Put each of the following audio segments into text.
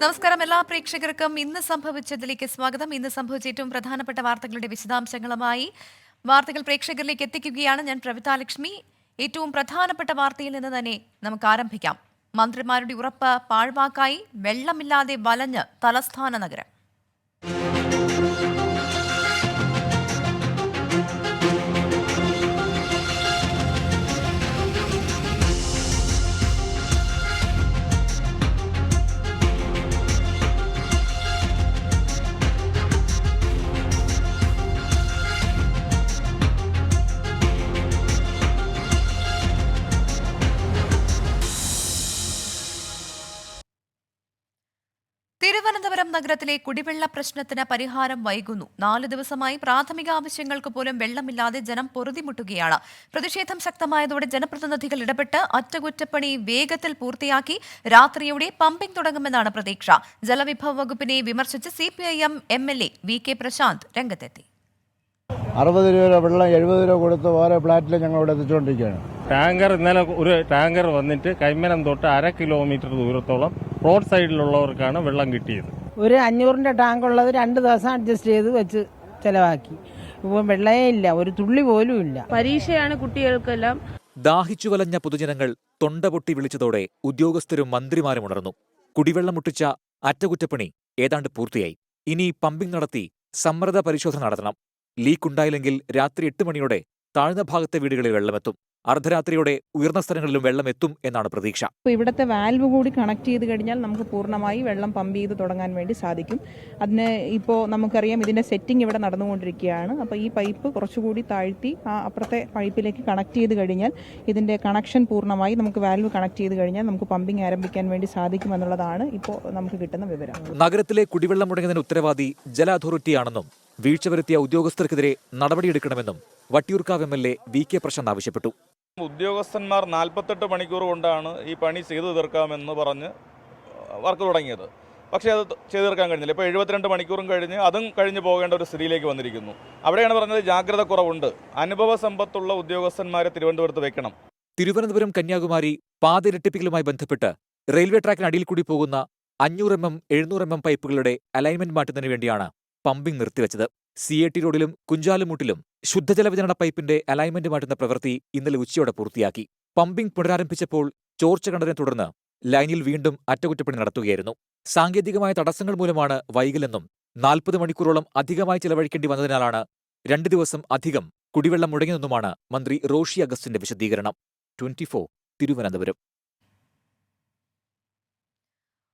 നമസ്കാരം എല്ലാ പ്രേക്ഷകർക്കും ഇന്ന് സംഭവിച്ചതിലേക്ക് സ്വാഗതം. ഇന്ന് സംഭവിച്ച ഏറ്റവും പ്രധാനപ്പെട്ട വാർത്തകളുടെ വിശദാംശങ്ങളുമായി വാർത്തകൾ പ്രേക്ഷകരിലേക്ക് എത്തിക്കുകയാണ് ഞാൻ പ്രവിതാലക്ഷ്മി. ഏറ്റവും പ്രധാനപ്പെട്ട വാർത്തയിൽ നിന്ന് തന്നെ നമുക്ക് ആരംഭിക്കാം. മന്ത്രിമാരുടെ ഉറപ്പ് പാഴ്വാക്കായി, വെള്ളമില്ലാതെ വലഞ്ഞ് തലസ്ഥാന നഗരം. തിരുവനന്തപുരം നഗരത്തിലെ കുടിവെള്ള പ്രശ്നത്തിന് പരിഹാരം വൈകുന്നു. 4 ദിവസമായി പ്രാഥമിക ആവശ്യങ്ങൾക്ക് പോലും വെള്ളമില്ലാതെ ജനം പൊറുതിമുട്ടുകയാണ്. പ്രതിഷേധം ശക്തമായതോടെ ജനപ്രതിനിധികൾ ഇടപെട്ട് അറ്റകുറ്റപ്പണി വേഗത്തിൽ പൂർത്തിയാക്കി രാത്രിയോടെ പമ്പിംഗ് തുടങ്ങുമെന്നാണ് പ്രതീക്ഷ. ജലവിഭവ വകുപ്പിനെ വിമർശിച്ച് CPIM MLA VK പ്രശാന്ത് രംഗത്തെത്തി. 60 രൂപ വെള്ളം 70 രൂപ കൊടുത്ത് ഓരോ ഫ്ലാറ്റിൽ ഞങ്ങൾ ഇവിടെ എത്തിച്ചുകൊണ്ടിരിക്കുകയാണ്. ടാങ്കർ ഇന്നലെ ഒരു ടാങ്കർ വന്നിട്ട് കൈമനം തൊട്ട് 1/2 കിലോമീറ്റർ ദൂരത്തോളം റോഡ് സൈഡിലുള്ളവർക്കാണ് വെള്ളം കിട്ടിയത്. ഒരു 500-ന്റെ ടാങ്ക് ഉള്ളത് 2 ദിവസം അഡ്ജസ്റ്റ് ചെയ്ത് വെച്ച് ചെലവാക്കി. ഇപ്പോൾ വെള്ളമേ ഇല്ല, ഒരു തുള്ളി പോലും ഇല്ല. പരീക്ഷയാണ് കുട്ടികൾക്കെല്ലാം. ദാഹിച്ചു വലഞ്ഞ പൊതുജനങ്ങൾ തൊണ്ടപൊട്ടി വിളിച്ചതോടെ ഉദ്യോഗസ്ഥരും മന്ത്രിമാരും ഉണർന്നു. കുടിവെള്ളം മുട്ടിച്ച അറ്റകുറ്റപ്പണി ഏതാണ്ട് പൂർത്തിയായി. ഇനി പമ്പിംഗ് നടത്തി സമ്മർദ്ദ പരിശോധന നടത്തണം. ലീക്കുണ്ടായില്ലെങ്കിൽ രാത്രി 8 മണിയോടെ താഴ്ന്ന ഭാഗത്തെ വീടുകളിൽ വെള്ളമെത്തും. അർദ്ധരാത്രിയോടെ ഉയർന്ന സ്ഥലങ്ങളിലും വെള്ളമെത്തും എന്നാണ് പ്രതീക്ഷ. ഇവിടുത്തെ വാൽവ് കൂടി കണക്ട് ചെയ്ത് കഴിഞ്ഞാൽ നമുക്ക് പൂർണ്ണമായി വെള്ളം പമ്പ് ചെയ്ത് തുടങ്ങാൻ വേണ്ടി സാധിക്കും. അതിന് ഇപ്പോൾ നമുക്കറിയാം ഇതിന്റെ സെറ്റിംഗ് ഇവിടെ നടന്നുകൊണ്ടിരിക്കുകയാണ്. അപ്പോൾ ഈ പൈപ്പ് കുറച്ചുകൂടി താഴ്ത്തി ആ അപ്പുറത്തെ പൈപ്പിലേക്ക് കണക്ട് ചെയ്ത് കഴിഞ്ഞാൽ ഇതിന്റെ കണക്ഷൻ പൂർണ്ണമായി നമുക്ക് വാൽവ് കണക്ട് ചെയ്ത് കഴിഞ്ഞാൽ നമുക്ക് പമ്പിംഗ് ആരംഭിക്കാൻ വേണ്ടി സാധിക്കുമെന്നുള്ളതാണ് ഇപ്പോൾ നമുക്ക് കിട്ടുന്ന വിവരം. നഗരത്തിലെ കുടിവെള്ളം മുടങ്ങുന്നതിന് ഉത്തരവാദി ജല അതോറിറ്റിയാണെന്നും വീഴ്ച വരുത്തിയ ഉദ്യോഗസ്ഥർക്കെതിരെ നടപടിയെടുക്കണമെന്നും വട്ടിയൂർക്കാവ് MLA VK പ്രശാന്ത് ആവശ്യപ്പെട്ടു. ഉദ്യോഗസ്ഥന്മാർ 48 മണിക്കൂർ കൊണ്ടാണ് ഈ പണി ചെയ്തു തീർക്കാമെന്ന് പറഞ്ഞ് വർക്ക് തുടങ്ങിയത്. പക്ഷേ അത് ചെയ്തു തീർക്കാൻ കഴിഞ്ഞില്ല. ഇപ്പോൾ 72 മണിക്കൂറും കഴിഞ്ഞ് അതും കഴിഞ്ഞ് പോകേണ്ട ഒരു സ്ഥിതിയിലേക്ക് വന്നിരിക്കുന്നു. അവിടെയാണ് പറഞ്ഞത് ജാഗ്രത കുറവുണ്ട്. അനുഭവ സമ്പത്തുള്ള ഉദ്യോഗസ്ഥന്മാരെ തിരുവനന്തപുരത്ത് വെക്കണം. തിരുവനന്തപുരം കന്യാകുമാരി പാത ഇരട്ടിപ്പിക്കലുമായി ബന്ധപ്പെട്ട് റെയിൽവേ ട്രാക്കിനടിയിൽ കൂടി പോകുന്ന 500 mm 700 mm പൈപ്പുകളുടെ അലൈൻമെന്റ് മാറ്റുന്നതിന് വേണ്ടിയാണ് പമ്പിംഗ് നിർത്തിവച്ചത്. CAT റോഡിലും കുഞ്ചാലുമൂട്ടിലും ശുദ്ധജല വിതരണ പൈപ്പിന്റെ അലൈൻമെന്റ് മാറ്റുന്ന പ്രവൃത്തി ഇന്നലെ ഉച്ചയോടെ പൂർത്തിയാക്കി. പമ്പിംഗ് പുനരാരംഭിച്ചപ്പോൾ ചോർച്ച കണ്ടതിനെ തുടർന്ന് ലൈനിൽ വീണ്ടും അറ്റകുറ്റപ്പണി നടത്തുകയായിരുന്നു. സാങ്കേതികമായ തടസ്സങ്ങൾ മൂലമാണ് വൈകലെന്നും 40 മണിക്കൂറോളം അധികമായി ചെലവഴിക്കേണ്ടി വന്നതിനാലാണ് 2 ദിവസം അധികം കുടിവെള്ളം മുടങ്ങിയെന്നുമാണ് മന്ത്രി റോഷി അഗസ്റ്റിന്റെ വിശദീകരണം. 24 തിരുവനന്തപുരം.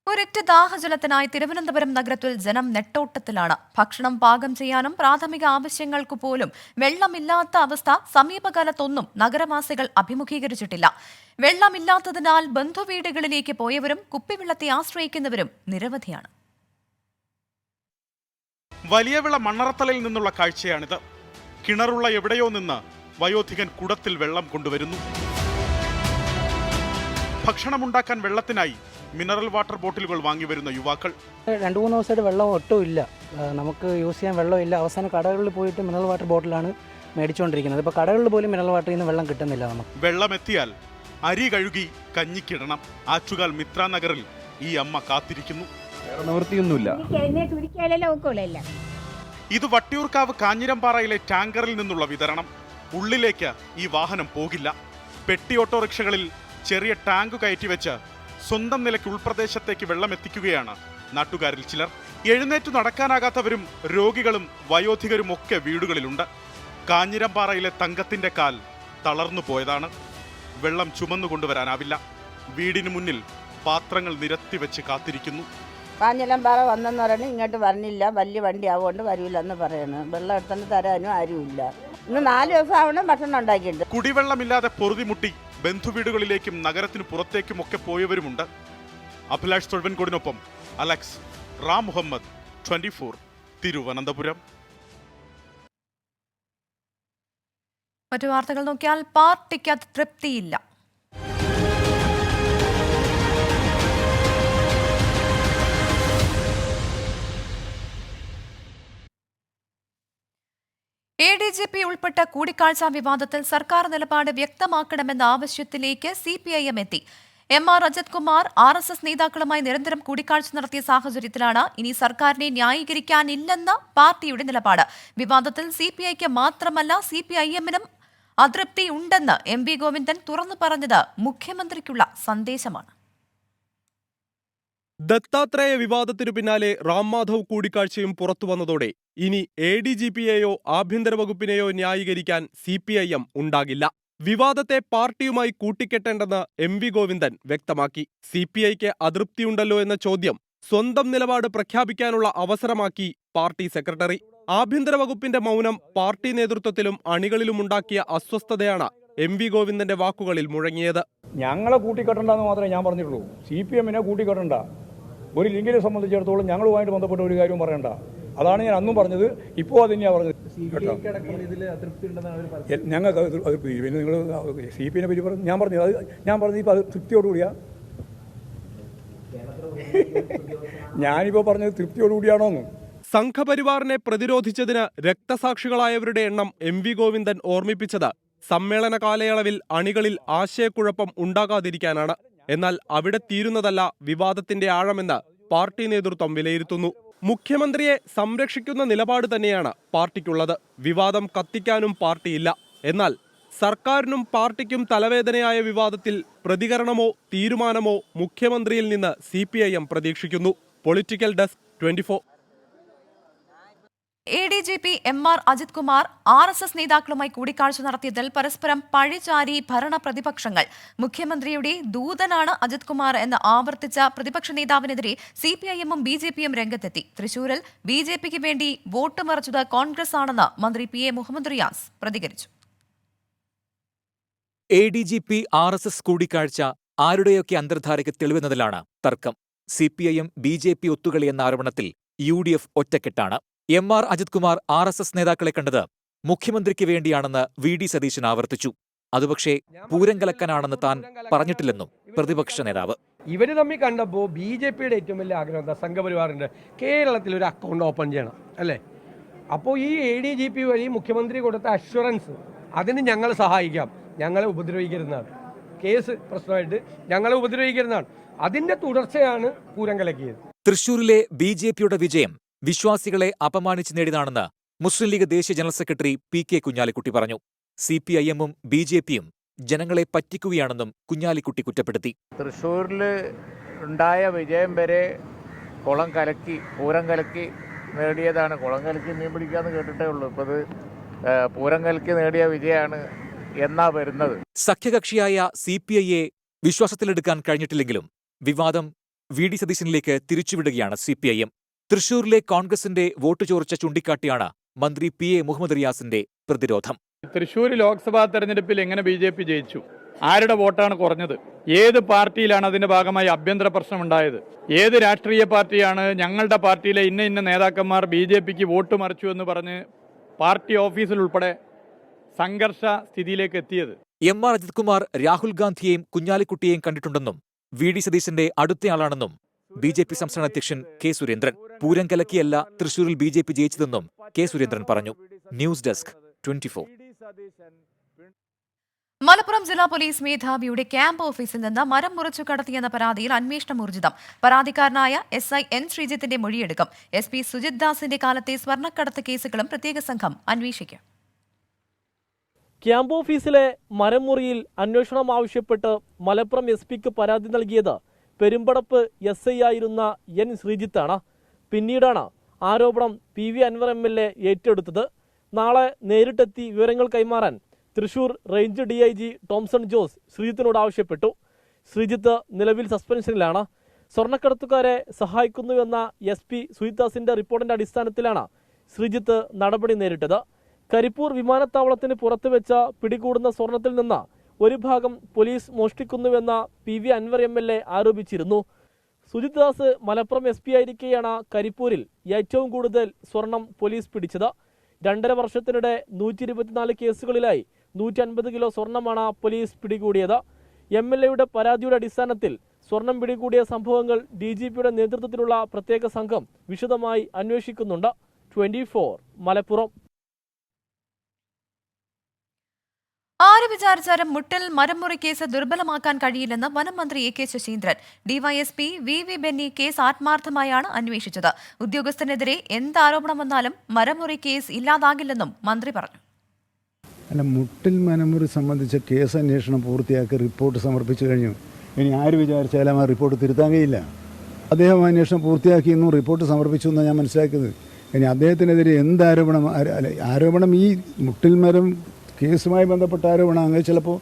ഒരൊറ്റ ദാഹജലത്തിനായി തിരുവനന്തപുരം നഗരത്തിൽ ജനം നെട്ടോട്ടത്തിലാണ്. ഭക്ഷണം പാകം ചെയ്യാനും പ്രാഥമിക ആവശ്യങ്ങൾക്കു പോലും വെള്ളമില്ലാത്ത അവസ്ഥ സമീപകാലത്തൊന്നും നഗരവാസികൾ അഭിമുഖീകരിച്ചിട്ടില്ല. വെള്ളമില്ലാത്തതിനാൽ ബന്ധുവീടുകളിലേക്ക് പോയവരും കുപ്പിവെള്ളത്തെ ആശ്രയിക്കുന്നവരും നിരവധിയാണ്. വലിയവിള മണ്ണറത്തലയിൽ നിന്നുള്ള കാഴ്ചയാണിത്. കിണറുള്ള എവിടെയോ നിന്ന് വയോധികൻ കുടത്തിൽ വെള്ളം കൊണ്ടുവരുന്നു. ഭക്ഷണമുണ്ടാക്കാൻ വെള്ളത്തിനായി മിനറൽ വാട്ടർ ബോട്ടിലുകൾ വാങ്ങി വരുന്ന യുവാക്കൾ. 2-3 ദിവസമായിട്ട് വെള്ളം ഒട്ടും ഇല്ല, നമുക്ക് യൂസ് ചെയ്യാൻ വെള്ളമില്ല. അവസാനം കടകളിൽ പോയിട്ട് മിനറൽ വാട്ടർ ബോട്ടിലാണ് മേടിച്ചുകൊണ്ടിരിക്കുന്നത്. ഇപ്പോൾ കടകളിൽ പോലും മിനറൽ വാട്ടറിൽ നിന്ന് വെള്ളം കിട്ടുന്നില്ല. നമുക്ക് വെള്ളമെത്തിയാൽ അരി കഴുകി കഞ്ഞിക്കിടണം. ആറ്റുകാൽ മിത്ര നഗറിൽ ഈ അമ്മ കാത്തിരിക്കുന്നു. നിവൃത്തിയൊന്നുമില്ല. ഇത് വട്ടിയൂർക്കാവ് കാഞ്ഞിരംപാറയിലെ ടാങ്കറിൽ നിന്നുള്ള വിതരണം. ഉള്ളിലേക്ക് ഈ വാഹനം പോകില്ല. പെട്ടി ഓട്ടോറിക്ഷകളിൽ ചെറിയ ടാങ്ക് കയറ്റിവെച്ച് സ്വന്തം നിലയ്ക്ക് ഉൾപ്രദേശത്തേക്ക് വെള്ളം എത്തിക്കുകയാണ് നാട്ടുകാരിൽ ചിലർ. എഴുന്നേറ്റു നടക്കാനാകാത്തവരും രോഗികളും വയോധികരും ഒക്കെ വീടുകളിലുണ്ട്. കാഞ്ഞിരംപാറയിലെ തങ്കത്തിന്റെ കാൽ തളർന്നു പോയതാണ്. വെള്ളം ചുമന്നു കൊണ്ടുവരാനാവില്ല. വീടിന് മുന്നിൽ പാത്രങ്ങൾ നിരത്തിവെച്ച് കാത്തിരിക്കുന്നു. കാഞ്ഞിരംപാറ വന്നെന്ന് പറയുന്നത് ഇങ്ങോട്ട് വരണില്ല, വലിയ വണ്ടി ആവുകൊണ്ട് വരില്ലെന്ന് പറയുന്നു. വെള്ളം എടുത്തുകൊണ്ട് തരാനും ആരുമില്ല. ഇന്ന് 4 ദിവസം ആവണം ഭക്ഷണം ഉണ്ടാക്കിയിട്ടുണ്ട്. കുടിവെള്ളമില്ലാതെ പൊറുതിമുട്ടി ബന്ധുവീടുകളിലേക്കും നഗരത്തിന് പുറത്തേക്കുമൊക്കെ പോയവരുമുണ്ട്. അഭിലാഷ് തൊഴുവൻകോടിനൊപ്പം അലക്സ് റാം മുഹമ്മദ്, 24 തിരുവനന്തപുരം. മറ്റു വാർത്തകൾ നോക്കിയാൽ പാർട്ടിക്ക് തൃപ്തിയില്ല. ADGP ഉൾപ്പെട്ട കൂടിക്കാഴ്ചാ വിവാദത്തിൽ സർക്കാർ നിലപാട് വ്യക്തമാക്കണമെന്ന ആവശ്യത്തിലേക്ക് CPIM എത്തി. എം.ആർ. അജിത് കുമാർ RSS നേതാക്കളുമായി നിരന്തരം കൂടിക്കാഴ്ച നടത്തിയ സാഹചര്യത്തിലാണ് ഇനി സർക്കാരിനെ ന്യായീകരിക്കാനില്ലെന്ന പാർട്ടിയുടെ നിലപാട്. വിവാദത്തിൽ CPIക്ക് മാത്രമല്ല CPIM-നും അതൃപ്തിയുണ്ടെന്ന് MV ഗോവിന്ദൻ തുറന്നു പറഞ്ഞത് മുഖ്യമന്ത്രിക്കുള്ള സന്ദേശമാണ്. ദത്താത്രേയ വിവാദത്തിനു പിന്നാലെ റാം മാധവ് കൂടിക്കാഴ്ചയും പുറത്തുവന്നതോടെ ഇനി ADGPയെയോ ആഭ്യന്തര വകുപ്പിനെയോ ന്യായീകരിക്കാൻ CPIM ഉണ്ടാകില്ല. വിവാദത്തെ പാർട്ടിയുമായി കൂട്ടിക്കെട്ടേണ്ടെന്ന് MV ഗോവിന്ദൻ വ്യക്തമാക്കി. CPIക്ക് അതൃപ്തിയുണ്ടല്ലോ എന്ന ചോദ്യം സ്വന്തം നിലപാട് പ്രഖ്യാപിക്കാനുള്ള അവസരമാക്കി പാർട്ടി സെക്രട്ടറി. ആഭ്യന്തര വകുപ്പിന്റെ മൗനം പാർട്ടി നേതൃത്വത്തിലും അണികളിലും ഉണ്ടാക്കിയ അസ്വസ്ഥതയാണ് MV ഗോവിന്ദന്റെ വാക്കുകളിൽ മുഴങ്ങിയത്. ഞങ്ങളെ കൂട്ടിക്കെട്ടണ്ടെന്ന് മാത്രമേ ഞാൻ പറഞ്ഞിട്ടുള്ളൂ. CPM-നെ കൂട്ടിക്കെട്ടണ്ട. ഒരു ലിങ്കിനെ സംബന്ധിച്ചിടത്തോളം ഞങ്ങളുമായിട്ട് ബന്ധപ്പെട്ട ഒരു കാര്യവും പറയണ്ട. അതാണ് ഞാൻ അന്നും പറഞ്ഞത്, ഇപ്പോൾ അത് തന്നെയാണ് പറഞ്ഞത്. ഞങ്ങൾക്ക് അതൃപ്തി. പിന്നെ നിങ്ങൾ CPM-നെ പറ്റി പറഞ്ഞു. ഞാൻ പറഞ്ഞത് ഇപ്പോൾ അത് തൃപ്തിയോടുകൂടിയാ. ഞാനിപ്പോൾ പറഞ്ഞത് തൃപ്തിയോടുകൂടിയാണോന്ന്. സംഘപരിവാറിനെ പ്രതിരോധിച്ചതിന് രക്തസാക്ഷികളായവരുടെ എണ്ണം MV ഗോവിന്ദൻ ഓർമ്മിപ്പിച്ചത് സമ്മേളന കാലയളവിൽ അണികളിൽ ആശയക്കുഴപ്പം ഉണ്ടാകാതിരിക്കാനാണ്. എന്നാൽ അവിടെ തീരുന്നതല്ല വിവാദത്തിന്റെ ആഴമെന്ന് പാർട്ടി നേതൃത്വം വിലയിരുത്തുന്നു. മുഖ്യമന്ത്രിയെ സംരക്ഷിക്കുന്ന നിലപാട് തന്നെയാണ് പാർട്ടിക്കുള്ളത്. വിവാദം കത്തിക്കാനും പാർട്ടിയില്ല. എന്നാൽ സർക്കാരിനും പാർട്ടിക്കും തലവേദനയായ വിവാദത്തിൽ പ്രതികരണമോ തീരുമാനമോ മുഖ്യമന്ത്രിയിൽ നിന്ന് CPIM പ്രതീക്ഷിക്കുന്നു. Political desk 24. ADGP M R. Ajith Kumar RSS നേതാക്കളുമായി കൂടിക്കാഴ്ച നടത്തിയതിൽ പരസ്പരം പഴിചാരി ഭരണ പ്രതിപക്ഷങ്ങൾ. മുഖ്യമന്ത്രിയുടെ ദൂതനാണ് അജിത് കുമാർ എന്ന് ആവർത്തിച്ച പ്രതിപക്ഷ നേതാവിനെതിരെ CPIM-ഉം BJP-യും രംഗത്തെത്തി. തൃശൂരിൽ BJPക്ക് വേണ്ടി വോട്ട് മറിച്ചത് കോൺഗ്രസ് ആണെന്ന് മന്ത്രി PA മുഹമ്മദ് റിയാസ് പ്രതികരിച്ചു. ADGP RSS കൂടിക്കാഴ്ച ആരുടെയൊക്കെ അന്തർധാരയ്ക്ക് തെളിവെന്നതിലാണ് തർക്കം. CPIM BJP ഒത്തുകളി എന്ന ആരോപണത്തിൽ UDF ഒറ്റക്കെട്ടാണ്. എം.ആർ. അജിത് കുമാർ RSS നേതാക്കളെ കണ്ടത് മുഖ്യമന്ത്രിക്ക് വേണ്ടിയാണെന്ന് VD സതീശൻ ആവർത്തിച്ചു. അതുപക്ഷേ പൂരം കലക്കാനാണെന്ന് താൻ പറഞ്ഞിട്ടില്ലെന്നും പ്രതിപക്ഷ നേതാവ്. ഇവർ തമ്മിൽ കണ്ടപ്പോൾ BJPയുടെ ഏറ്റവും വലിയ ആഗ്രഹം എന്താ? സംഘപരിവാറിൻ്റെ കേരളത്തിൽ ഒരു അക്കൗണ്ട് ഓപ്പൺ ചെയ്യണം അല്ലേ? അപ്പോൾ ഈ ADGP വഴി മുഖ്യമന്ത്രി കൊടുത്ത അഷ്വറൻസ്, അതിന് ഞങ്ങൾ സഹായിക്കാം, ഞങ്ങളെ ഉപദ്രവിക്കരുതെന്നാണ്. കേസ് പ്രശ്നമായിട്ട് ഞങ്ങളെ ഉപദ്രവിക്കരുതെന്നാണ്. അതിൻ്റെ തുടർച്ചയാണ് പൂരം കലക്കിയത്. തൃശൂരിലെ BJPയുടെ വിജയം വിശ്വാസികളെ അപമാനിച്ച് നേടിയതാണെന്ന് മുസ്ലിം ലീഗ് ദേശീയ ജനറൽ സെക്രട്ടറി PK കുഞ്ഞാലിക്കുട്ടി പറഞ്ഞു. CPIM-ഉം BJP-യും ജനങ്ങളെ പറ്റിക്കുകയാണെന്നും കുഞ്ഞാലിക്കുട്ടി കുറ്റപ്പെടുത്തി. തൃശ്ശൂരിൽ ഉണ്ടായ വിജയം വരെ കുളം കലക്കി പൂരം കലക്കി നേടിയതാണ്. കുളം കലക്കി മീൻ പിടിക്കാന്ന് കേട്ടിട്ടേ ഉള്ളൂ. ഇപ്പോൾ ഇത് പൂരം കലക്കി നേടിയ വിജയമാണ് എന്നാ വരുന്നത്. സഖ്യകക്ഷിയായ CPIയെ വിശ്വാസത്തിലെടുക്കാൻ കഴിഞ്ഞിട്ടില്ലെങ്കിലും വിവാദം VD സതീശനിലേക്ക് തിരിച്ചുവിടുകയാണ് CPIM. തൃശൂരിലെ കോൺഗ്രസിന്റെ വോട്ട് ചോർച്ച ചൂണ്ടിക്കാട്ടിയാണ് മന്ത്രി PA മുഹമ്മദ് റിയാസിന്റെ പ്രതിരോധം. തൃശ്ശൂർ ലോക്സഭാ തെരഞ്ഞെടുപ്പിൽ എങ്ങനെ BJP ജയിച്ചു? ആരുടെ വോട്ടാണ് കുറഞ്ഞത്? ഏത് പാർട്ടിയിലാണ് അതിന്റെ ഭാഗമായി ആഭ്യന്തര പ്രശ്നം ഉണ്ടായത്? ഏത് രാഷ്ട്രീയ പാർട്ടിയാണ് ഞങ്ങളുടെ പാർട്ടിയിലെ ഇന്ന നേതാക്കന്മാർ BJPക്ക് വോട്ട് മറിച്ചു എന്ന് പറഞ്ഞ് പാർട്ടി ഓഫീസിൽ ഉൾപ്പെടെ സംഘർഷ സ്ഥിതിയിലേക്ക് എത്തിയത്? എം.ആർ. അജിത് കുമാർ രാഹുൽ ഗാന്ധിയെയും കുഞ്ഞാലിക്കുട്ടിയെയും കണ്ടിട്ടുണ്ടെന്നും VD സതീശന്റെ അടുത്തയാളാണെന്നും BJP സംസ്ഥാന അധ്യക്ഷൻ K. സുരേന്ദ്രൻ. പൂരം കലക്കിയല്ല തൃശൂരിൽ BJP ജയിച്ചതെന്നും K. സുരേന്ദ്രൻ പറഞ്ഞു. News desk 24. മലപ്പുറം ജില്ലാ പോലീസ് മേധാവിയുടെ ക്യാമ്പ് ഓഫീസിൽ നിന്ന് മരം മുറിച്ചു കടത്തിയെന്ന പരാതിയിൽ അന്വേഷണം ഊർജിതം. പരാതിക്കാരനായ SI N. ശ്രീജിത്തിന്റെ മൊഴിയെടുക്കും. SP സുജിത് ദാസിന്റെ കാലത്തെ സ്വർണ്ണക്കടത്ത് കേസുകളും പ്രത്യേക സംഘം അന്വേഷിക്കും. ക്യാമ്പ് ഓഫീസിലെ മരം മുറിയിൽ അന്വേഷണം ആവശ്യപ്പെട്ട് മലപ്പുറം SPക്ക് പരാതി നൽകിയത് പെരുമ്പടപ്പ് SI ആയിരുന്ന N. ശ്രീജിത്താണ്. പിന്നീടാണ് ആരോപണം PV അൻവർ MLA ഏറ്റെടുത്തത്. നാളെ നേരിട്ടെത്തി വിവരങ്ങൾ കൈമാറാൻ തൃശൂർ റേഞ്ച് DIG ടോംസൺ ജോസ് ശ്രീജിത്തിനോട് ആവശ്യപ്പെട്ടു. ശ്രീജിത്ത് നിലവിൽ സസ്പെൻഷനിലാണ്. സ്വർണ്ണക്കടത്തുകാരെ സഹായിക്കുന്നുവെന്ന SP സുജിത്ദാസിന്റെ റിപ്പോർട്ടിന്റെ അടിസ്ഥാനത്തിലാണ് ശ്രീജിത്ത് നടപടി നേരിട്ടത്. കരിപ്പൂർ വിമാനത്താവളത്തിന് പുറത്തുവെച്ച പിടികൂടുന്ന സ്വർണത്തിൽ നിന്ന് ഒരു ഭാഗം പോലീസ് മോഷ്ടിക്കുന്നുവെന്ന PV അൻവർ MLA ആരോപിച്ചിരുന്നു. സുജിത് ദാസ് മലപ്പുറം SP ആയിരിക്കെയാണ് കരിപ്പൂരിൽ ഏറ്റവും കൂടുതൽ സ്വർണം പോലീസ് പിടിച്ചത്. 2.5 വർഷത്തിനിടെ 124 കേസുകളിലായി 150 കിലോ സ്വർണമാണ് പോലീസ് പിടികൂടിയത്. MLAയുടെ പരാതിയുടെ അടിസ്ഥാനത്തിൽ സ്വർണം പിടികൂടിയ സംഭവങ്ങൾ DGPയുടെ നേതൃത്വത്തിലുള്ള പ്രത്യേക സംഘം വിശദമായി അന്വേഷിക്കുന്നുണ്ട്. 24 മലപ്പുറം. ആര് വിചാരിച്ചാലും മുട്ടിൽ മരംമുറി കേസ് ദുർബലമാക്കാൻ കഴിയില്ലെന്ന് വനം മന്ത്രി A K Saseendran. DYSP V Benny case ആത്മാർത്ഥമായാണ് അന്വേഷിച്ചത്. ഉദ്യോഗസ്ഥനെതിരെ എന്ത് ആരോപണം വന്നാലും മരംമുറി കേസ് ഇല്ലാതാകില്ലെന്നും മന്ത്രി പറഞ്ഞു. അല്ല, മുട്ടിൽ മരംമുറി സംബന്ധിച്ച കേസ് അന്വേഷണം പൂർത്തിയാക്കി റിപ്പോർട്ട് സമർപ്പിച്ചു കഴിഞ്ഞു. ഇനി ആര് വിചാരിച്ചാലും ആ റിപ്പോർട്ട് തിരുത്താൻ കഴിയില്ല. അദ്ദേഹം അന്വേഷണം പൂർത്തിയാക്കിയെന്നും റിപ്പോർട്ട് സമർപ്പിച്ചു എന്നാണ് ഞാൻ മനസ്സിലാക്കുന്നത്. ഇനി അദ്ദേഹത്തിനെതിരെ എന്ത് ആരോപണം ഈ മുട്ടിൽ മരം കേസുമായി ബന്ധപ്പെട്ട ആരോപണങ്ങൾ ചിലപ്പോൾ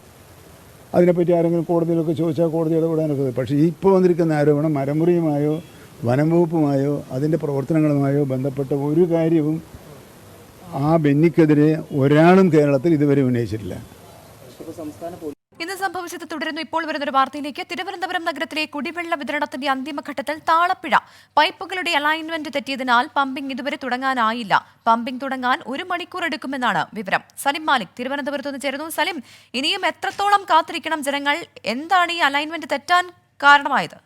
അതിനെപ്പറ്റി ആരെങ്കിലും കോടതിയിലൊക്കെ ചോദിച്ചാൽ കോടതി ഇടപെടാനൊക്കെ. പക്ഷേ ഇപ്പോൾ വന്നിരിക്കുന്ന ആരോപണം മരമുറിയുമായോ വനം വകുപ്പുമായോ അതിൻ്റെ പ്രവർത്തനങ്ങളുമായോ ബന്ധപ്പെട്ട ഒരു കാര്യവും ആ ബെന്നിക്കെതിരെ ഒരാളും കേരളത്തിൽ ഇതുവരെ ഉന്നയിച്ചിട്ടില്ല. ഇന്ന് സംഭവിച്ചത് തുടരുന്നു. ഇപ്പോൾ വരുന്നൊരു വാർത്തയിലേക്ക്. തിരുവനന്തപുരം നഗരത്തിലെ കുടിവെള്ള വിതരണത്തിന്റെ അന്തിമഘട്ടത്തിൽ താളപ്പിഴ. പൈപ്പുകളുടെ അലൈൻമെന്റ് തെറ്റിയതിനാൽ പമ്പിംഗ് ഇതുവരെ തുടങ്ങാനായില്ല. പമ്പിംഗ് തുടങ്ങാൻ 1 മണിക്കൂർ എടുക്കുമെന്നാണ് വിവരം. സലിം മാലിക് തിരുവനന്തപുരത്ത് നിന്ന് ചേരുന്നു. സലിം, ഇനിയും എത്രത്തോളം കാത്തിരിക്കണം ജനങ്ങൾ? എന്താണ് ഈ അലൈൻമെന്റ് തെറ്റാൻ കാരണമായത്?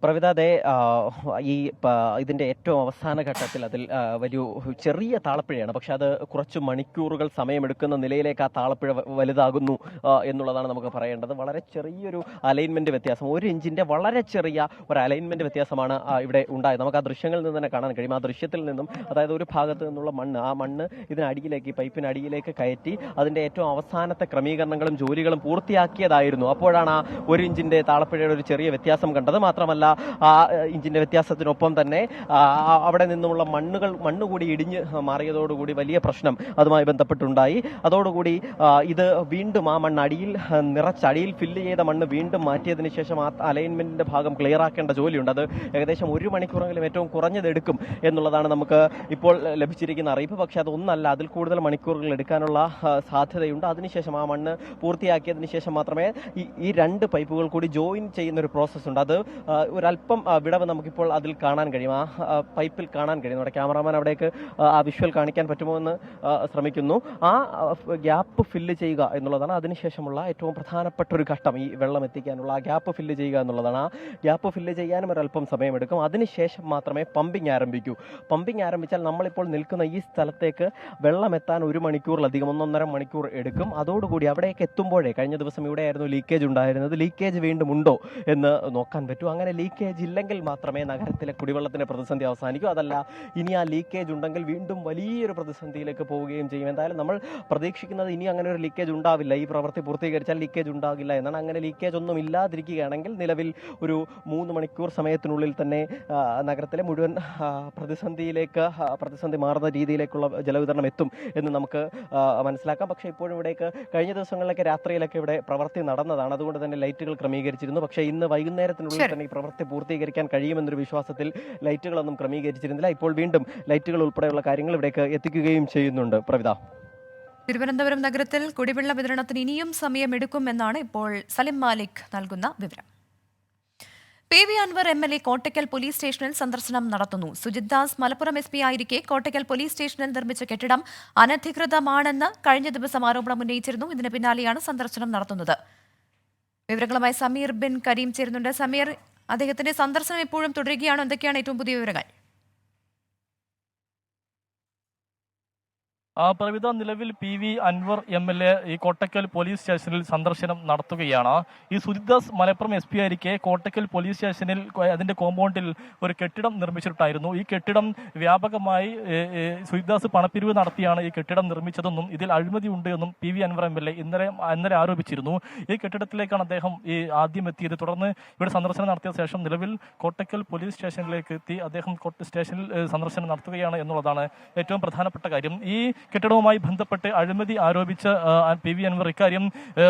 പ്രവിതാതെ ഇതിൻ്റെ ഏറ്റവും അവസാന ഘട്ടത്തിൽ അതിൽ വലിയ ചെറിയ താളപ്പിഴയാണ്. പക്ഷെ അത് കുറച്ച് മണിക്കൂറുകൾ സമയമെടുക്കുന്ന നിലയിലേക്ക് ആ താളപ്പിഴ വലുതാകുന്നു എന്നുള്ളതാണ് നമുക്ക് പറയേണ്ടത്. വളരെ ചെറിയൊരു അലൈൻമെൻറ്റ് വ്യത്യാസം, 1 ഇഞ്ചിൻ്റെ വളരെ ചെറിയ ഒരു അലൈൻമെൻറ്റ് വ്യത്യാസമാണ് ഇവിടെ ഉണ്ടായത്. നമുക്ക് ആ ദൃശ്യങ്ങളിൽ നിന്ന് തന്നെ കാണാൻ കഴിയും. ആ ദൃശ്യത്തിൽ നിന്നും, അതായത് ഒരു ഭാഗത്ത് നിന്നുള്ള മണ്ണ്, ആ മണ്ണ് ഇതിനടിയിലേക്ക്, പൈപ്പിനടിയിലേക്ക് കയറ്റി അതിൻ്റെ ഏറ്റവും അവസാനത്തെ ക്രമീകരണങ്ങളും ജോലികളും പൂർത്തിയാക്കിയതായിരുന്നു. അപ്പോഴാണ് ആ 1 ഇഞ്ചിൻ്റെ താളപ്പിഴയുടെ ഒരു ചെറിയ വ്യത്യാസം കണ്ടത്. മാത്രമല്ല ആ ഇഞ്ചിന്റെ വ്യത്യാസത്തിനൊപ്പം തന്നെ അവിടെ നിന്നുമുള്ള മണ്ണ് കൂടി ഇടിഞ്ഞ് മാറിയതോടുകൂടി വലിയ പ്രശ്നം അതുമായി ബന്ധപ്പെട്ടുണ്ടായി. അതോടുകൂടി ഇത് വീണ്ടും ആ മണ്ണ് അടിയിൽ ഫില്ല് ചെയ്ത മണ്ണ് വീണ്ടും മാറ്റിയതിന് ശേഷം ആ അലൈൻമെന്റിന്റെ ഭാഗം ക്ലിയർ ആക്കേണ്ട ജോലിയുണ്ട്. അത് ഏകദേശം 1 മണിക്കൂറെങ്കിലും ഏറ്റവും കുറഞ്ഞത് എടുക്കും എന്നുള്ളതാണ് നമുക്ക് ഇപ്പോൾ ലഭിച്ചിരിക്കുന്ന അറിയിപ്പ്. പക്ഷെ അതൊന്നല്ല, അതിൽ കൂടുതൽ മണിക്കൂറുകൾ എടുക്കാനുള്ള സാധ്യതയുണ്ട്. അതിനുശേഷം ആ മണ്ണ് പൂർത്തിയാക്കിയതിന് ശേഷം മാത്രമേ ഈ 2 പൈപ്പുകൾ കൂടി ജോയിൻ ചെയ്യുന്ന ഒരു പ്രോസസ് ഉണ്ട്. അത് ഒരല്പം വിടവ് നമുക്കിപ്പോൾ അതിൽ കാണാൻ കഴിയും, ആ പൈപ്പിൽ കാണാൻ കഴിയും. നമ്മുടെ ക്യാമറാമാൻ അവിടേക്ക് ആ വിഷ്വൽ കാണിക്കാൻ പറ്റുമോ എന്ന് ശ്രമിക്കുന്നു. ആ ഗ്യാപ്പ് ഫില്ല് ചെയ്യുക എന്നുള്ളതാണ് അതിനുശേഷമുള്ള ഏറ്റവും പ്രധാനപ്പെട്ട ഒരു ഘട്ടം. ഈ വെള്ളം എത്തിക്കാനുള്ള ആ ഗ്യാപ്പ് ഫില്ല് ചെയ്യുക എന്നുള്ളതാണ്. ആ ഗ്യാപ്പ് ഫില്ല് ചെയ്യാനും ഒരല്പം സമയമെടുക്കും. അതിനുശേഷം മാത്രമേ പമ്പിങ് ആരംഭിക്കൂ. പമ്പിങ് ആരംഭിച്ചാൽ നമ്മളിപ്പോൾ നിൽക്കുന്ന ഈ സ്ഥലത്തേക്ക് വെള്ളം എത്താൻ 1 മണിക്കൂറിലധികം, 1.5 മണിക്കൂർ എടുക്കും. അതോടുകൂടി അവിടേക്ക് എത്തുമ്പോഴേ, കഴിഞ്ഞ ദിവസം ഇവിടെയായിരുന്നു ലീക്കേജ് ഉണ്ടായിരുന്നത്, ലീക്കേജ് വീണ്ടും ഉണ്ടോ എന്ന് നോക്കാൻ പറ്റൂ. അങ്ങനെ ലീക്കേജ് ഇല്ലെങ്കിൽ മാത്രമേ നഗരത്തിലെ കുടിവെള്ളത്തിന്റെ പ്രതിസന്ധി അവസാനിക്കൂ. അതല്ല, ഇനി ആ ലീക്കേജ് ഉണ്ടെങ്കിൽ വീണ്ടും വലിയൊരു പ്രതിസന്ധിയിലേക്ക് പോവുകയും ചെയ്യും. എന്തായാലും നമ്മൾ പ്രതീക്ഷിക്കുന്നത് ഇനി അങ്ങനെ ഒരു ലീക്കേജ് ഉണ്ടാവില്ല. ഈ പ്രവൃത്തി പൂർത്തീകരിച്ചാൽ ലീക്കേജ് ഉണ്ടാകില്ല എന്നാണ്. അങ്ങനെ ലീക്കേജ് ഒന്നും ഇല്ലാതിരിക്കുകയാണെങ്കിൽ നിലവിൽ ഒരു 3 മണിക്കൂർ സമയത്തിനുള്ളിൽ തന്നെ നഗരത്തിലെ മുഴുവൻ പ്രതിസന്ധി മാറുന്ന രീതിയിലേക്കുള്ള ജലവിതരണം എത്തും എന്ന് നമുക്ക് മനസ്സിലാക്കാം. പക്ഷേ ഇപ്പോഴും ഇവിടേക്ക് കഴിഞ്ഞ ദിവസങ്ങളിലൊക്കെ രാത്രിയിലൊക്കെ ഇവിടെ പ്രവൃത്തി നടന്നതാണ്. അതുകൊണ്ട് തന്നെ ലൈറ്റുകൾ ക്രമീകരിച്ചിരുന്നു. പക്ഷേ ഇന്ന് വൈകുന്നേരത്തിനുള്ളിൽ തന്നെ ഈ പ്രവൃത്തി പൂർത്തീകരിക്കാൻ കഴിയുമെന്നൊരു വിശ്വാസത്തിൽ ലൈറ്റുകളൊന്നും ക്രമീകരിച്ചിരുന്നില്ല. ഇപ്പോൾ വീണ്ടും ലൈറ്റുകൾ ഉൾപ്പെടെയുള്ള കാര്യങ്ങൾ ഇവിടേക്ക് എത്തിക്കുകയും ചെയ്യുന്നുണ്ട്. പ്രവിത, തിരുവനന്തപുരം നഗരത്തിൽ കുടിവെള്ള വിതരണത്തിന് ഇനിയും സമയമെടുക്കുമെന്നാണ് ഇപ്പോൾ സലിം മാലിക് നൽകുന്ന വിവരം. PV Anvar MLA Kottakkal police സ്റ്റേഷനിൽ സന്ദർശനം നടത്തുന്നു. സുജിത് ദാസ് മലപ്പുറം SP ആയിരിക്കെ കോട്ടയ്ക്കൽ പോലീസ് സ്റ്റേഷനിൽ നിർമ്മിച്ച കെട്ടിടം അനധികൃതമാണെന്ന് കഴിഞ്ഞ ദിവസം ആരോപണം ഉന്നയിച്ചിരുന്നു. ഇതിന് പിന്നാലെയാണ് സന്ദർശനം നടത്തുന്നത്. വിവരങ്ങളുമായി സമീർ ബിൻ കരീം ചേരുന്നുണ്ട്. സമീർ, അദ്ദേഹത്തിന്റെ സന്ദർശനം ഇപ്പോഴും തുടരുകയാണോ? എന്തൊക്കെയാണ് ഏറ്റവും പുതിയ വിവരങ്ങൾ? പ്രവിധ, നിലവിൽ PV അൻവർ MLA ഈ കോട്ടക്കൽ പോലീസ് സ്റ്റേഷനിൽ സന്ദർശനം നടത്തുകയാണ്. ഈ സുജിത് ദാസ് മലപ്പുറം SP ആയിരിക്കെ കോട്ടക്കൽ പോലീസ് സ്റ്റേഷനിൽ അതിന്റെ കോമ്പൗണ്ടിൽ ഒരു കെട്ടിടം നിർമ്മിച്ചിട്ടായിരുന്നു. ഈ കെട്ടിടം വ്യാപകമായി സുജിത് ദാസ് പണപ്പിരിവ് നടത്തിയാണ് ഈ കെട്ടിടം നിർമ്മിച്ചതെന്നും ഇതിൽ അഴിമതി ഉണ്ട് എന്നും PV അൻവർ MLA ഇന്നലെ ആരോപിച്ചിരുന്നു. ഈ കെട്ടിടത്തിലേക്കാണ് അദ്ദേഹം ആദ്യം എത്തിയത്. തുടർന്ന് ഇവിടെ സന്ദർശനം നടത്തിയ ശേഷം നിലവിൽ കോട്ടക്കൽ പോലീസ് സ്റ്റേഷനിലേക്ക് എത്തി അദ്ദേഹം സ്റ്റേഷനിൽ സന്ദർശനം നടത്തുകയാണ് എന്നുള്ളതാണ് ഏറ്റവും പ്രധാനപ്പെട്ട കാര്യം. ഈ കെട്ടിടവുമായി ബന്ധപ്പെട്ട് അഴിമതി ആരോപിച്ച PV അൻവർ ഇക്കാര്യം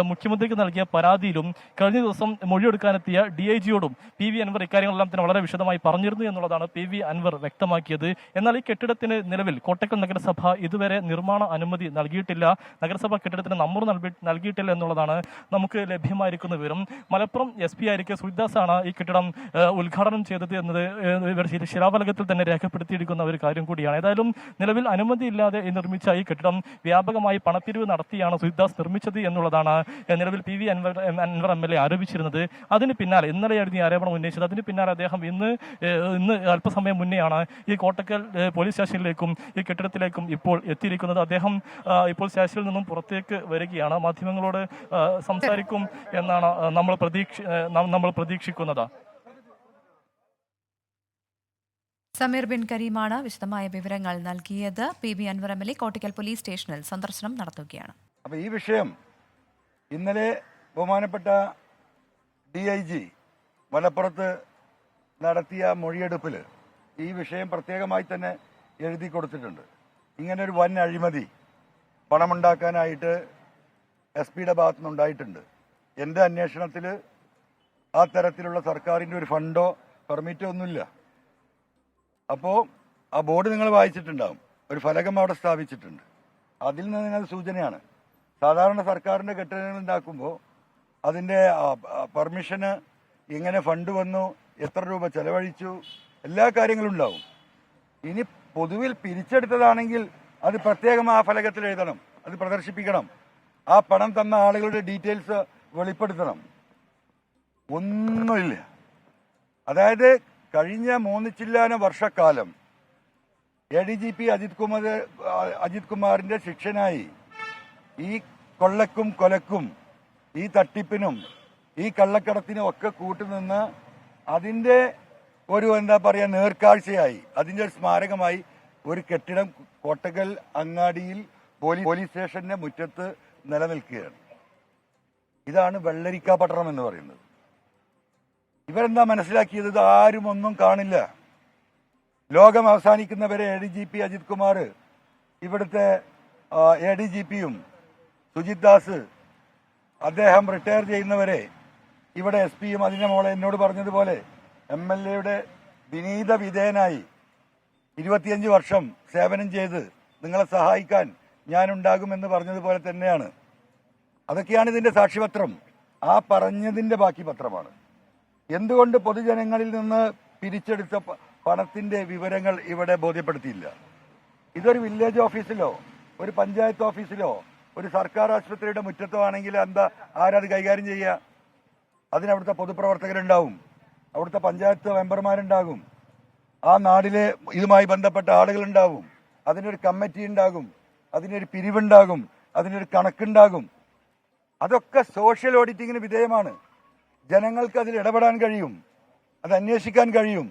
മുഖ്യമന്ത്രിക്ക് നൽകിയ പരാതിയിലും കഴിഞ്ഞ ദിവസം മൊഴിയെടുക്കാനെത്തിയ DIG-യോടും PV അൻവർ ഇക്കാര്യങ്ങളെല്ലാം തന്നെ വളരെ വിശദമായി പറഞ്ഞിരുന്നു എന്നുള്ളതാണ് PV അൻവർ വ്യക്തമാക്കിയത്. എന്നാൽ ഈ കെട്ടിടത്തിന് നിലവിൽ കോട്ടക്കൽ നഗരസഭ ഇതുവരെ നിർമ്മാണ അനുമതി നൽകിയിട്ടില്ല. നഗരസഭ കെട്ടിടത്തിന് നമ്പർ നൽകിയിട്ടില്ല എന്നുള്ളതാണ് നമുക്ക് ലഭ്യമായിരിക്കുന്ന വിവരം. മലപ്പുറം SP ആയിരിക്കെ സുജിദാസാണ് ഈ കെട്ടിടം ഉദ്ഘാടനം ചെയ്തത് എന്നത് ശിലാഫലകത്തിൽ തന്നെ രേഖപ്പെടുത്തിയിരിക്കുന്ന ഒരു കാര്യം കൂടിയാണ്. ഏതായാലും നിലവിൽ അനുമതിയില്ലാതെ നിർമ്മിച്ച ഈ കെട്ടിടം വ്യാപകമായി പണപ്പിരിവ് നടത്തിയാണ് സുജിത്ദാസ് നിർമ്മിച്ചത് എന്നുള്ളതാണ് നിലവിൽ PV അൻവർ MLA ആരോപിച്ചിരുന്നത്. അതിന് പിന്നാലെ ഇന്നലെയായിരുന്നു ഈ ആരോപണം ഉന്നയിച്ചത്. അതിന് പിന്നാലെ അദ്ദേഹം ഇന്ന് അല്പസമയം മുന്നെയാണ് ഈ കോട്ടക്കൽ പോലീസ് സ്റ്റേഷനിലേക്കും ഈ കെട്ടിടത്തിലേക്കും ഇപ്പോൾ എത്തിയിരിക്കുന്നത്. അദ്ദേഹം ഇപ്പോൾ സ്റ്റേഷനിൽ നിന്നും പുറത്തേക്ക് വരികയാണ്. മാധ്യമങ്ങളോട് സംസാരിക്കും എന്നാണ് നമ്മൾ പ്രതീക്ഷിക്കുന്നത്. സമീർ ബിൻ കരീമാണ് വിശദമായ വിവരങ്ങൾ നൽകിയത്. PV Anvar MLA Kottakkal police സ്റ്റേഷനിൽ സന്ദർശനം നടത്തുകയാണ്. അപ്പോൾ ഈ വിഷയം ഇന്നലെ ബഹുമാനപ്പെട്ട DIG മലപ്പുറത്ത് നടത്തിയ മൊഴിയെടുപ്പിൽ ഈ വിഷയം പ്രത്യേകമായി തന്നെ എഴുതി കൊടുത്തിട്ടുണ്ട്. ഇങ്ങനെ ഒരു വൻ അഴിമതി പണമുണ്ടാക്കാനായിട്ട് SP-യുടെ ഭാഗത്തുനിന്നുണ്ടായിട്ടുണ്ട്. എൻ്റെ അന്വേഷണത്തിൽ ആ തരത്തിലുള്ള സർക്കാരിൻ്റെ ഒരു ഫണ്ടോ പെർമിറ്റോ ഒന്നുമില്ല. അപ്പോൾ ആ ബോർഡ് നിങ്ങൾ വായിച്ചിട്ടുണ്ടാവും. ഒരു ഫലകം അവിടെ സ്ഥാപിച്ചിട്ടുണ്ട്. അതിൽ നിന്ന് നിങ്ങൾ സൂചനയാണ്. സാധാരണ സർക്കാരിൻ്റെ കെട്ടിടങ്ങൾ ഉണ്ടാക്കുമ്പോൾ അതിൻ്റെ പെർമിഷന് എങ്ങനെ ഫണ്ട് വന്നു, എത്ര രൂപ ചെലവഴിച്ചു, എല്ലാ കാര്യങ്ങളും ഉണ്ടാവും. ഇനി പൊതുവിൽ പിരിച്ചെടുത്തതാണെങ്കിൽ അത് പ്രത്യേകം ആ ഫലകത്തിൽ എഴുതണം, അത് പ്രദർശിപ്പിക്കണം. ആ പണം തന്ന ആളുകളുടെ ഡീറ്റെയിൽസ് വെളിപ്പെടുത്തണം. ഒന്നുമില്ല. അതായത് കഴിഞ്ഞ 3 ചില്ലാന വർഷക്കാലം ADGP അജിത് കുമാറിന്റെ ശിക്ഷനായി ഈ കൊള്ളക്കും കൊലക്കും ഈ തട്ടിപ്പിനും ഈ കള്ളക്കടത്തിനും ഒക്കെ കൂട്ടുനിന്ന് അതിന്റെ ഒരു നേർക്കാഴ്ചയായി അതിന്റെ ഒരു സ്മാരകമായി ഒരു കെട്ടിടം കോട്ടക്കൽ അങ്ങാടിയിൽ പോലീസ് സ്റ്റേഷന്റെ മുറ്റത്ത് നിലനിൽക്കുകയാണ്. ഇതാണ് വെള്ളരിക്ക പട്ടണം എന്ന് പറയുന്നത്. ഇവരെന്താ മനസ്സിലാക്കിയത്? ഇത് ആരും ഒന്നും കാണില്ല. ലോകം അവസാനിക്കുന്നവരെ ADGP അജിത് കുമാർ, ഇവിടുത്തെ ADGPയും സുജിത് ദാസ്, അദ്ദേഹം റിട്ടയർ ചെയ്യുന്നവരെ ഇവിടെ SP-യും അതിന്റെ മോളെ എന്നോട് പറഞ്ഞതുപോലെ MLA-യുടെ വിനീത വിധേയനായി 25 വർഷം സേവനം ചെയ്ത് നിങ്ങളെ സഹായിക്കാൻ ഞാനുണ്ടാകുമെന്ന് പറഞ്ഞതുപോലെ തന്നെയാണ്. അതൊക്കെയാണ് ഇതിന്റെ സാക്ഷിപത്രം. ആ പറഞ്ഞതിന്റെ ബാക്കി പത്രമാണ്. എന്തുകൊണ്ട് പൊതുജനങ്ങളിൽ നിന്ന് പിരിച്ചെടുത്ത പണത്തിന്റെ വിവരങ്ങൾ ഇവിടെ ബോധ്യപ്പെടുത്തിയില്ല? ഇതൊരു വില്ലേജ് ഓഫീസിലോ ഒരു പഞ്ചായത്ത് ഓഫീസിലോ ഒരു സർക്കാർ ആശുപത്രിയുടെ മുറ്റത്തോ ആണെങ്കിൽ ആരത് കൈകാര്യം ചെയ്യുക? അതിനവിടുത്തെ പൊതുപ്രവർത്തകരുണ്ടാവും, അവിടുത്തെ പഞ്ചായത്ത് മെമ്പർമാരുണ്ടാകും, ആ നാടിലെ ഇതുമായി ബന്ധപ്പെട്ട ആളുകളുണ്ടാവും, അതിനൊരു കമ്മിറ്റി ഉണ്ടാകും, അതിനൊരു പിരിവുണ്ടാകും, അതിനൊരു കണക്കുണ്ടാകും. അതൊക്കെ സോഷ്യൽ ഓഡിറ്റിങ്ങിന് വിധേയമാണ്. ജനങ്ങൾക്ക് അതിൽ ഇടപെടാൻ കഴിയും, അത് അന്വേഷിക്കാൻ കഴിയും.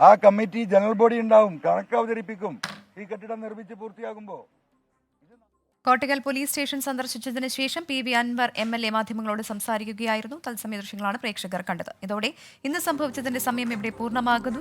ആ കമ്മിറ്റി ജനറൽ ബോഡി ഉണ്ടാവും, കണക്ക് അവതരിപ്പിക്കും ഈ കെട്ടിടം നിർമ്മിച്ച് പൂർത്തിയാകുമ്പോൾ. കോട്ടക്കൽ പോലീസ് സ്റ്റേഷൻ സന്ദർശിച്ചതിന് ശേഷം PV അൻവർ MLA മാധ്യമങ്ങളോട് സംസാരിക്കുകയായിരുന്നു. തത്സമയ ദൃശ്യങ്ങളാണ് പ്രേക്ഷകർ കണ്ടത്. ഇതോടെ ഇന്ന് സംഭവിച്ചതിന്റെ സമയം ഇവിടെ പൂർണ്ണമാകുന്നു.